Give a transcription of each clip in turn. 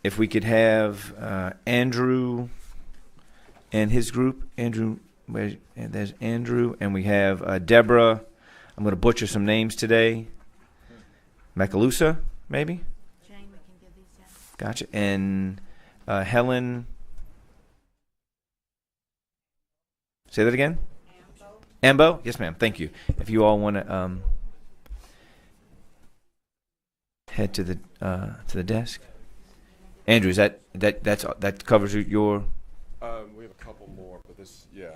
if we could have Andrew and his group. Andrew, and there's Andrew, and we have Deborah. I'm going to butcher some names today. Macalusa, maybe? Jane, we can give these down. Gotcha. And Helen. Say that again? Ambo? Yes, ma'am. Thank you. If you all want to head to the desk. Andrew, is that covers your? We have a couple more, but we have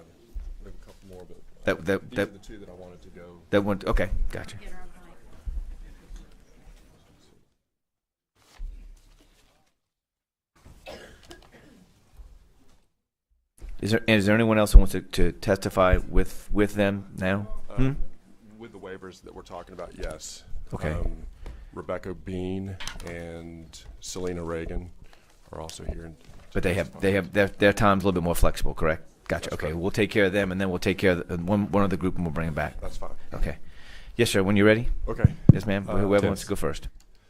a couple more, but these are the two that I wanted to go. That one. Okay, gotcha. Get her on mic. Is there anyone else who wants to testify with them now? With the waivers that we're talking about, yes. Okay. Rebecca Bean and Selena Reagan are also here. But they have their time's a little bit more flexible, correct? Gotcha. That's okay, correct. We'll take care of them, and then we'll take care of one of the group, and we'll bring them back. That's fine. Okay. Yes, sir. When you're ready. Okay. Yes, ma'am. Whoever wants to go first.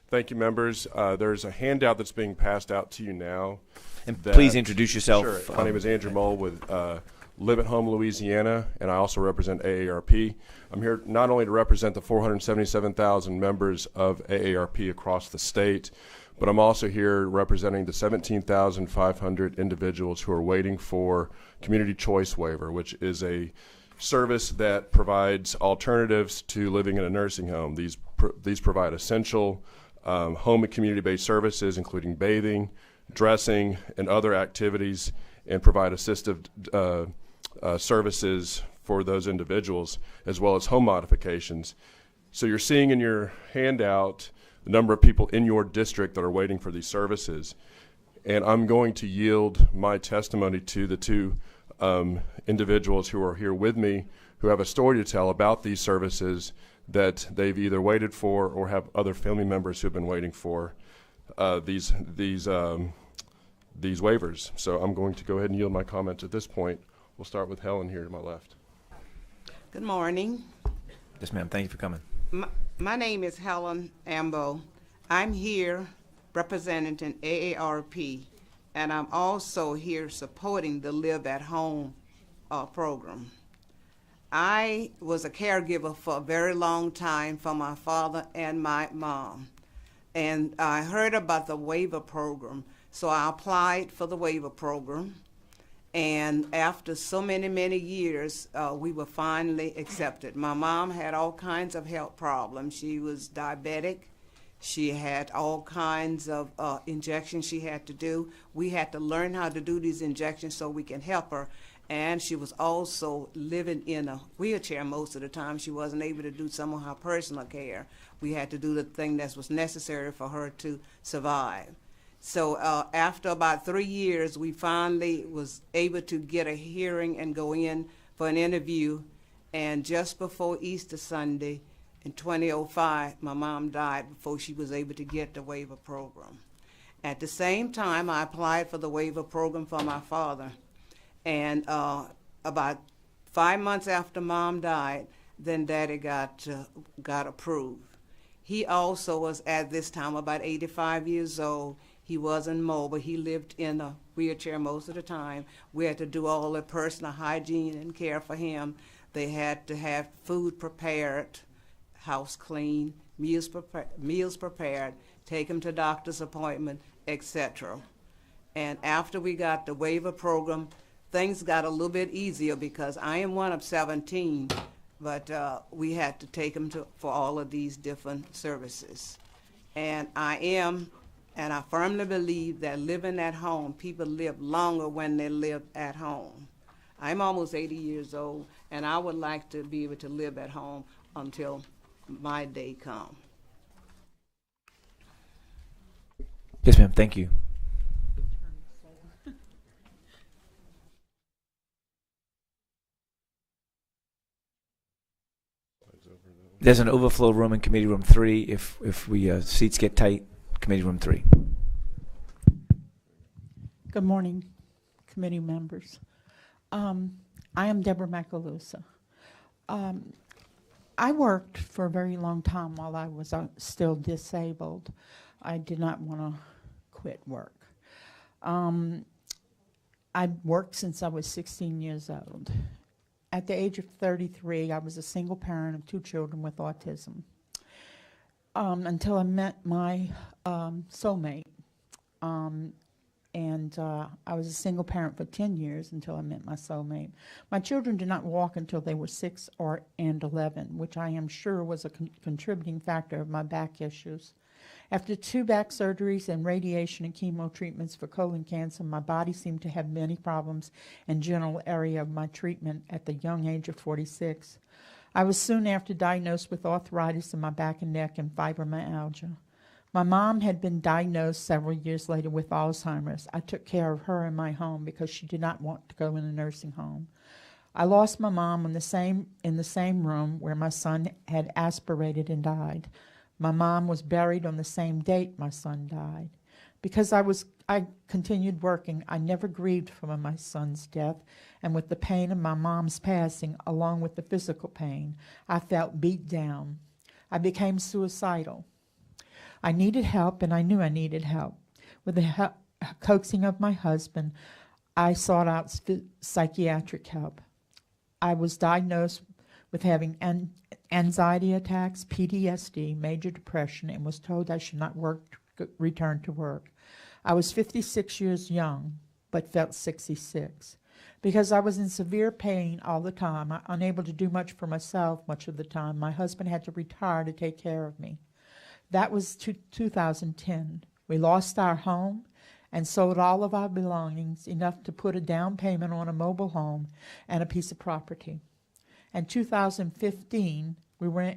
Thank you, members. There's a handout that's being passed out to you now. And please introduce yourself. Sure. My name is Andrew Mole with Live at Home Louisiana, and I also represent AARP. I'm here not only to represent the 477,000 members of AARP across the state, but I'm also here representing the 17,500 individuals who are waiting for Community Choice Waiver, which is a service that provides alternatives to living in a nursing home. These provide essential home and community-based services, including bathing, dressing, and other activities, and provide assistive services for those individuals, as well as home modifications. So you're seeing in your handout the number of people in your district that are waiting for these services. And I'm going to yield my testimony to the two individuals who are here with me who have a story to tell about these services that they've either waited for or have other family members who have been waiting for these waivers. So I'm going to go ahead and yield my comments at this point. We'll start with Helen here to my left. Good morning. Yes, ma'am. Thank you for coming. My name is Helen Ambo. I'm here representing AARP, and I'm also here supporting the Live at Home program. I was a caregiver for a very long time for my father and my mom, and I heard about the waiver program, so I applied for the waiver program. And after so many years, we were finally accepted. My mom had all kinds of health problems. She was diabetic. She had all kinds of injections she had to do. We had to learn how to do these injections so we can help her. And she was also living in a wheelchair most of the time. She wasn't able to do some of her personal care. We had to do the thing that was necessary for her to survive. So after about 3 years, we finally was able to get a hearing and go in for an interview. And just before Easter Sunday in 2005, my mom died before she was able to get the waiver program. At the same time, I applied for the waiver program for my father. And about 5 months after Mom died, then Daddy got approved. He also was at this time about 85 years old. He wasn't mobile. He lived in a wheelchair most of the time. We had to do all the personal hygiene and care for him. They had to have food prepared, house clean, meals prepared, take him to doctor's appointment, etc. And after we got the waiver program, things got a little bit easier because I am one of 17, but we had to take him for all of these different services. And I firmly believe that living at home, people live longer when they live at home. I'm almost 80 years old, and I would like to be able to live at home until my day comes. Yes, ma'am. Thank you. There's an overflow room in Committee Room 3 if we seats get tight. Committee Room 3. Good morning, committee members. I am Deborah Macalusa. I worked for a very long time while I was still disabled. I did not want to quit work. I've worked since I was 16 years old. At the age of 33, I was a single parent of 2 children with autism until I met my soulmate. I was a single parent for 10 years until I met my soulmate. My children did not walk until they were 6 and 11, which I am sure was a contributing factor of my back issues. After 2 back surgeries and radiation and chemo treatments for colon cancer, my body seemed to have many problems in general area of my treatment at the young age of 46. I was soon after diagnosed with arthritis in my back and neck and fibromyalgia. My mom had been diagnosed several years later with Alzheimer's. I took care of her in my home because she did not want to go in a nursing home. I lost my mom in the same room where my son had aspirated and died. My mom was buried on the same date my son died. Because I continued working, I never grieved for my son's death, and with the pain of my mom's passing, along with the physical pain, I felt beat down. I became suicidal. I needed help, and I knew I needed help. With the coaxing of my husband, I sought out psychiatric help. I was diagnosed with having anxiety attacks, PTSD, major depression, and was told I should not return to work. I was 56 years young, but felt 66. Because I was in severe pain all the time, unable to do much for myself much of the time, my husband had to retire to take care of me. That was 2010. We lost our home and sold all of our belongings, enough to put a down payment on a mobile home and a piece of property. In 2015, we were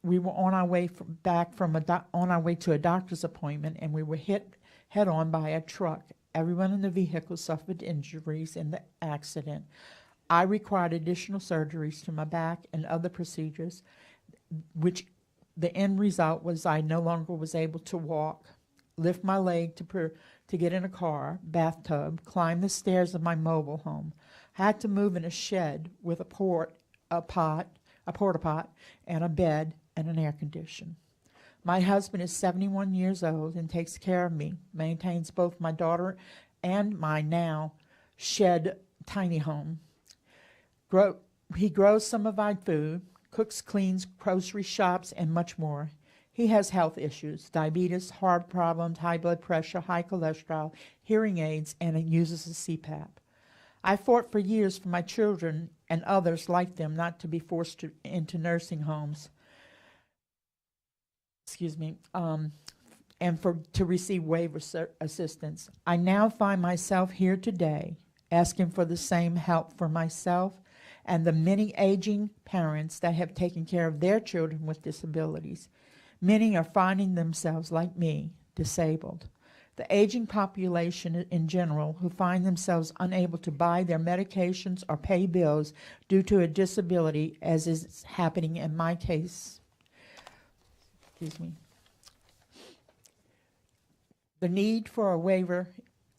we were on our way on our way to a doctor's appointment, and we were hit head-on by a truck. Everyone in the vehicle suffered injuries in the accident. I required additional surgeries to my back and other procedures, which the end result was I no longer was able to walk, lift my leg to get in a car, bathtub, climb the stairs of my mobile home. I had to move in a shed with a porta-pot, and a bed and an air conditioner. My husband is 71 years old and takes care of me, maintains both my daughter and my now shed tiny home. He grows some of my food, cooks, cleans, grocery shops, and much more. He has health issues, diabetes, heart problems, high blood pressure, high cholesterol, hearing aids, and he uses a CPAP. I fought for years for my children and others like them not to be forced into nursing homes. And to receive waiver assistance. I now find myself here today asking for the same help for myself and the many aging parents that have taken care of their children with disabilities. Many are finding themselves, like me, disabled. The aging population in general who find themselves unable to buy their medications or pay bills due to a disability, as is happening in my case. The need for a waiver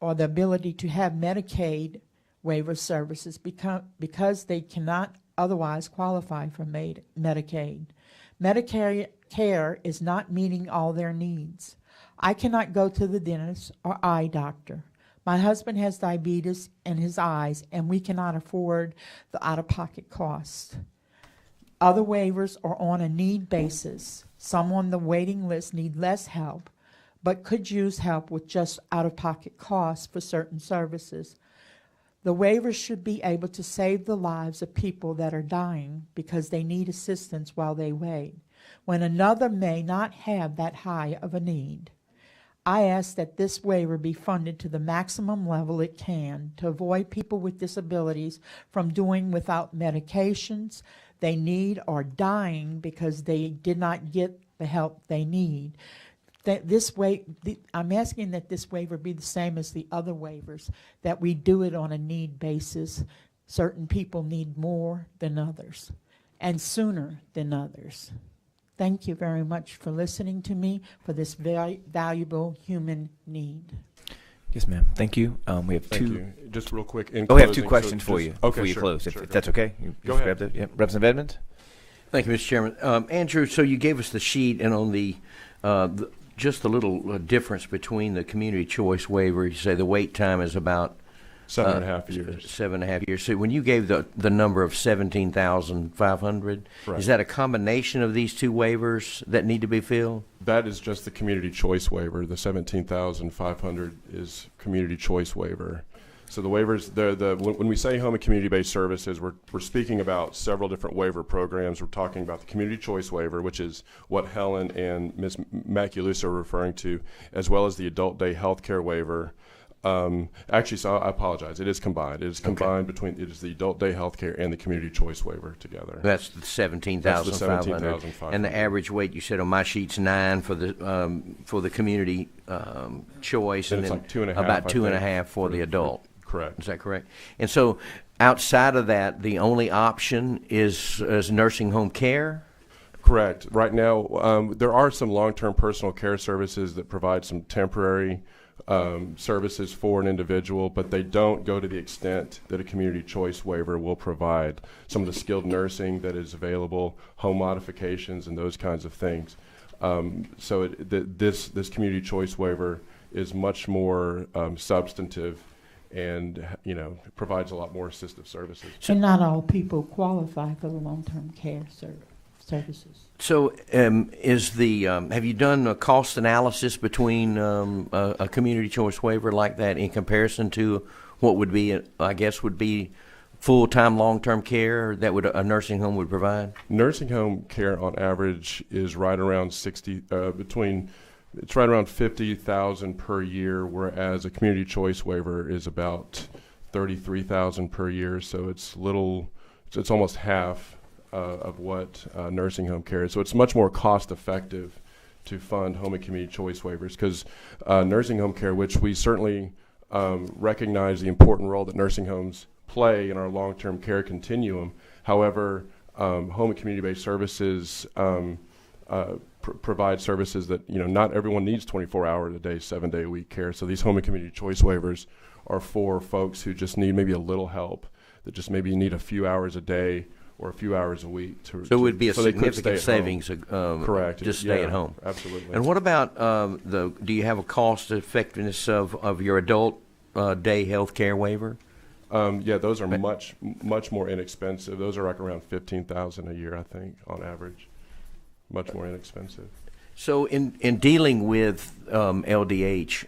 or the ability to have Medicaid waiver services because they cannot otherwise qualify for Medicaid. Medicare is not meeting all their needs. I cannot go to the dentist or eye doctor. My husband has diabetes in his eyes, and we cannot afford the out-of-pocket costs. Other waivers are on a need basis. Some on the waiting list need less help, but could use help with just out-of-pocket costs for certain services. The waivers should be able to save the lives of people that are dying because they need assistance while they wait, when another may not have that high of a need. I ask that this waiver be funded to the maximum level it can to avoid people with disabilities from doing without medications they need or dying because they did not get the help they need. I'm asking that this waiver be the same as the other waivers, that we do it on a need basis. Certain people need more than others and sooner than others. Thank you very much for listening to me for this very valuable human need. Yes, ma'am. Thank you. We have Thank two. you. Just real quick. We have two questions for you before you close, if that's okay. Go ahead. Representative Edmonds? Thank you, Mr. Chairman. Andrew, so you gave us the sheet, and on the just the little difference between the community choice waiver. You say the wait time is about 7.5 years. 7.5 years. So when you gave the number of 17,500, Right. is that a combination of these two waivers that need to be filled? That is just the community choice waiver. The 17,500 is community choice waiver. So the waivers, when we say home and community-based services, we're speaking about several different waiver programs. We're talking about the community choice waiver, which is what Helen and Ms. Maculus are referring to, as well as the adult day health care waiver. Actually, so I apologize. It is combined. It is combined between, it is the adult day health care and the community choice waiver together. That's the 17,500. 17,500. And the average weight, you said on my sheet's 9 for the community choice, And and it's then like 2.5, about I 2.5 think, for the adult. Correct. Is that correct? And so, outside of that, the only option is nursing home care. Correct. Right now, there are some long-term personal care services that provide some temporary services for an individual, but they don't go to the extent that a community choice waiver will provide. Some of the skilled nursing that is available, home modifications, and those kinds of things. So this community choice waiver is much more substantive, and provides a lot more assistive services. So not all people qualify for the long-term care services. So, have you done a cost analysis between a community choice waiver like that in comparison to what would be, I guess, would be full-time long-term care that a nursing home would provide? Nursing home care on average is right around it's right around $50,000 per year, whereas a community choice waiver is about $33,000 per year. So it's almost half of what nursing home care is. So it's much more cost effective to fund home and community choice waivers, because nursing home care, which we certainly recognize the important role that nursing homes play in our long-term care continuum. However, home and community-based services provide services that not everyone needs 24-hour-a-day, 7-day-a-week care. So these home and community choice waivers are for folks who just need maybe a little help, that just maybe need a few hours a day or a few hours a week. So it would be a so they could stay significant at savings. home. Correct. Just stay at home. Absolutely. And what about do you have a cost effectiveness of your adult day health care waiver? Yeah, those are much more inexpensive. Those are like around $15,000 a year, I think, on average. Much more inexpensive. So in dealing with LDH,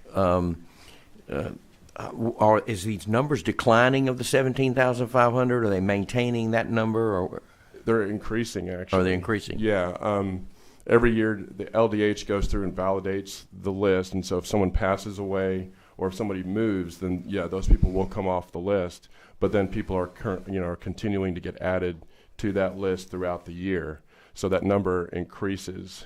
is these numbers declining of the 17,500? Are they maintaining that number, or They're increasing, actually. are they increasing? Yeah. Every year, the LDH goes through and validates the list, and so if someone passes away or if somebody moves, then yeah, those people will come off the list. But then people are are continuing to get added to that list throughout the year. So that number increases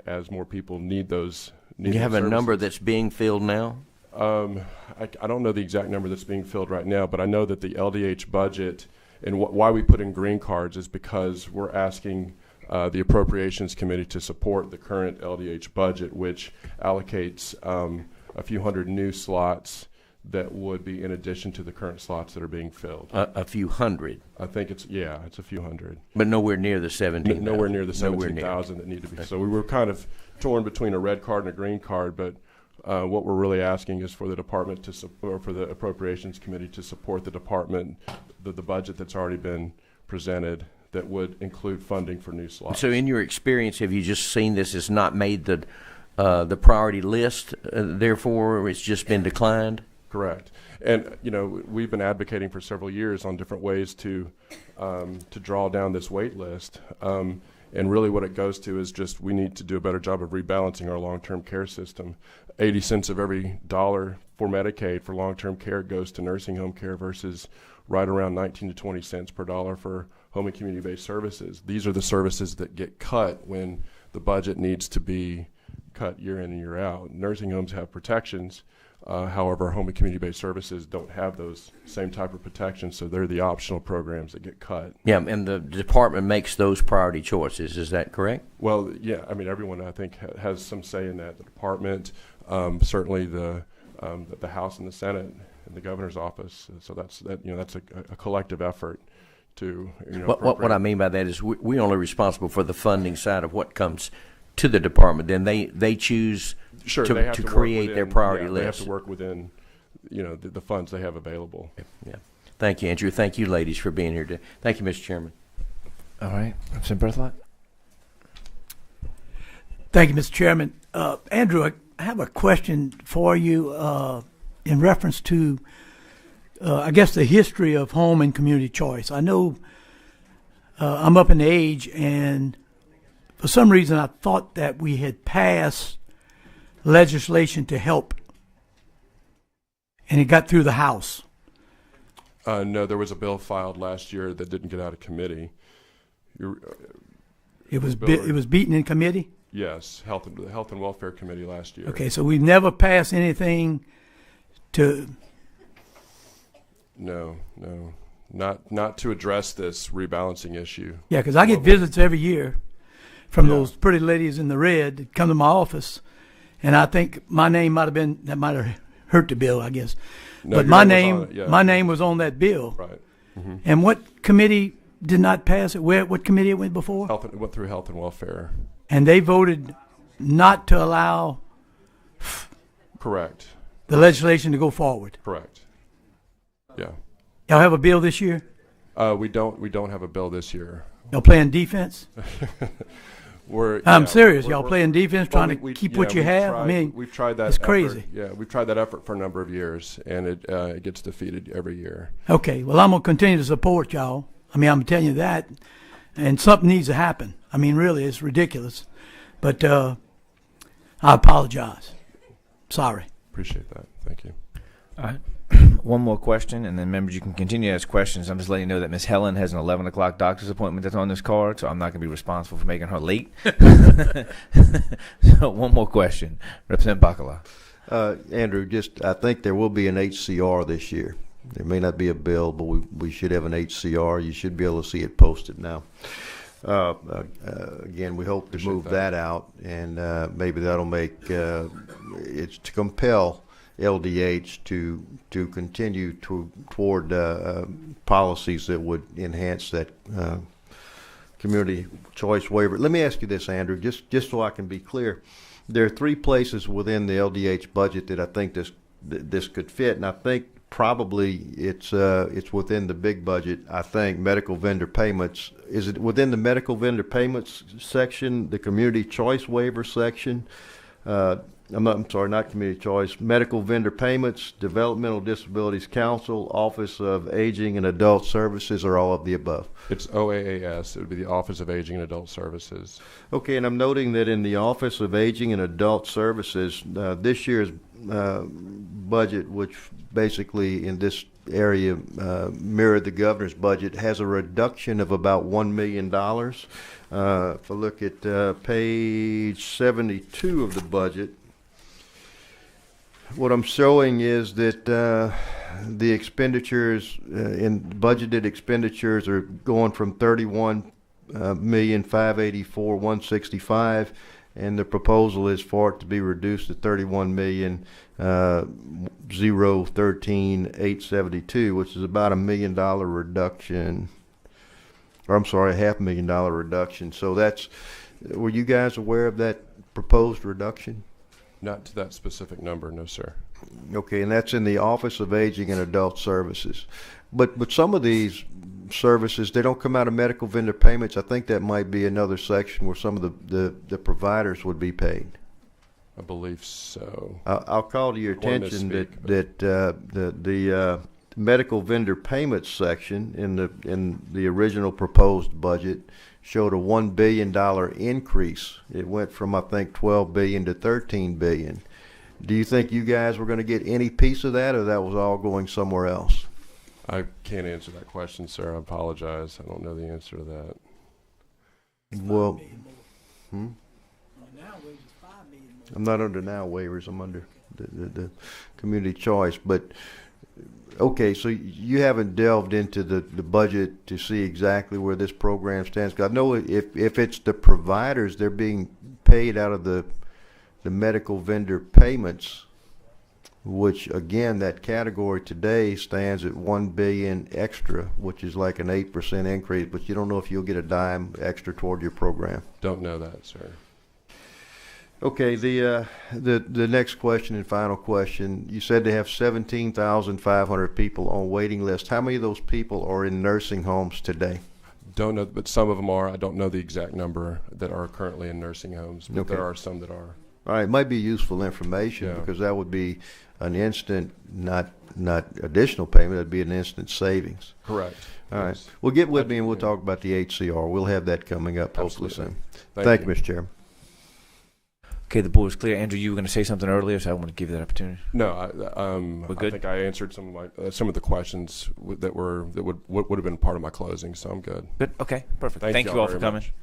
as more people need those. Do you have a number that's being filled now? I don't know the exact number that's being filled right now, but I know that the LDH budget, and why we put in green cards is because we're asking the Appropriations Committee to support the current LDH budget, which allocates a few hundred new slots that would be in addition to the current slots that are being filled. A few hundred, I think it's a few hundred. but nowhere near the 17,000. Nowhere near the Nowhere near. 17,000 that need to be. So we were kind of torn between a red card and a green card, but what we're really asking is for the department to support, for the Appropriations Committee to support the department, the budget that's already been presented that would include funding for new slots. So in your experience, have you just seen this has not made the priority list, therefore it's just been declined? Correct. And we've been advocating for several years on different ways to draw down this wait list. And really what it goes to is just we need to do a better job of rebalancing our long-term care system. 80 cents of every dollar for Medicaid for long-term care goes to nursing home care versus right around 19 to 20 cents per dollar for home and community-based services. These are the services that get cut when the budget needs to be cut year in and year out. Nursing homes have protections. However, home and community-based services don't have those same type of protections, so they're the optional programs that get cut. Yeah, and the department makes those priority choices. Is that correct? Well, yeah. I mean, everyone I think has some say in that. The department, certainly the House and the Senate and the governor's office. So that's a collective effort to What I mean by that is we're only responsible for the funding side of what comes to the department. Then they choose Sure, they have to work create their within- priority yeah, list. They have to work within, the funds they have available. Yeah. Thank you, Andrew. Thank you, ladies, for being here today. Thank you, Mr. Chairman. All right, Representative Berthelot. Thank you, Mr. Chairman. Andrew, I have a question for you in reference to, I guess, the history of home and community choice. I know I'm up in age, and for some reason I thought that we had passed legislation to help, and it got through the House. No, there was a bill filed last year that didn't get out of committee. It was Bill- it was beaten in committee. Yes, the Health and Welfare Committee last year. Okay, so we've never passed anything to. No, not to address this rebalancing issue. Yeah, because I get visits every year from Yeah. those pretty ladies in the red that come to my office, and I think my name might have hurt the bill, I guess. No, But your my name was on name, it, yeah. my name was on that bill. Right. And what committee did not pass it? What committee it went before? It went through Health and Welfare. And they voted not to allow Correct. the legislation to go forward. Correct. Yeah. Y'all have a bill this year? We don't have a bill this year. Y'all playing defense? I'm serious. Y'all we're- playing defense, well, trying we- to keep yeah, what you we've have? tried- I mean, we've tried that. it's effort. crazy. Yeah, we've tried that effort for a number of years, and it gets defeated every year. Okay, well, I'm going to continue to support y'all. I mean, I'm telling you that. And something needs to happen. I mean, really, it's ridiculous. But I apologize. Sorry. Appreciate that. Thank you. All right. One more question, and then members, you can continue to ask questions. I'm just letting you know that Miss Helen has an 11 o'clock doctor's appointment that's on this card, so I'm not going to be responsible for making her late. So one more question. Representative Bacala. Andrew, I think there will be an HCR this year. There may not be a bill, but we should have an HCR. You should be able to see it posted now. Again, we hope to move that out, and maybe that'll make it's to compel LDH to continue toward policies that would enhance that community choice waiver. Let me ask you this, Andrew, just so I can be clear. There are 3 places within the LDH budget that I think this could fit, and I think probably it's within the big budget. I think medical vendor payments. Is it within the medical vendor payments section, the community choice waiver section? I'm sorry, not community choice. Medical vendor payments, Developmental Disabilities Council, Office of Aging and Adult Services, or all of the above? It's OAAS. It would be the Office of Aging and Adult Services. Okay, and I'm noting that in the Office of Aging and Adult Services, this year's budget, which basically in this area mirrored the governor's budget, has a reduction of about $1 million. If I look at page 72 of the budget, what I'm showing is that the expenditures in budgeted expenditures are going from 31,584,165, and the proposal is for it to be reduced to 31,013,872, which is about $1 million reduction. Or I'm sorry, a $500,000 reduction. So were you guys aware of that proposed reduction? Not to that specific number, no, sir. Okay, and that's in the Office of Aging and Adult Services. But some of these services, they don't come out of medical vendor payments. I think that might be another section where some of the providers would be paid. I believe so. I'll call to your I won't attention misspeak, that the medical vendor payments section in the original proposed budget showed a $1 billion increase. It went from, I think, $12 billion to $13 billion. Do you think you guys were going to get any piece of that, or that was all going somewhere else? I can't answer that question, sir. I apologize. I don't know the answer to that. Well, I'm not under now waivers. I'm under the community choice. But okay, so you haven't delved into the budget to see exactly where this program stands. 'Cause I know if it's the providers, they're being paid out of the medical vendor payments, which again, that category today stands at $1 billion extra, which is like an 8% increase. But you don't know if you'll get a dime extra toward your program. Don't know that, sir. Okay, the next question and final question. You said they have 17,500 people on waiting list. How many of those people are in nursing homes today? Don't know, but some of them are. I don't know the exact number that are currently in nursing homes, but Okay. there are some that are. All right, it might be useful information Yeah. because that would be an instant, not additional payment. That'd be an instant savings. Correct. All right. Yes. Well, get with me and we'll talk about the HCR. We'll have that coming up hopefully Absolutely. soon. Thank you, Mr. Chairman. Okay, the board is clear. Andrew, you were going to say something earlier, so I want to give you that opportunity. No, We're good? I think I answered some of the questions that would have been part of my closing, so I'm good. Good. Okay, perfect. Thank Thank you you all all for very coming. much.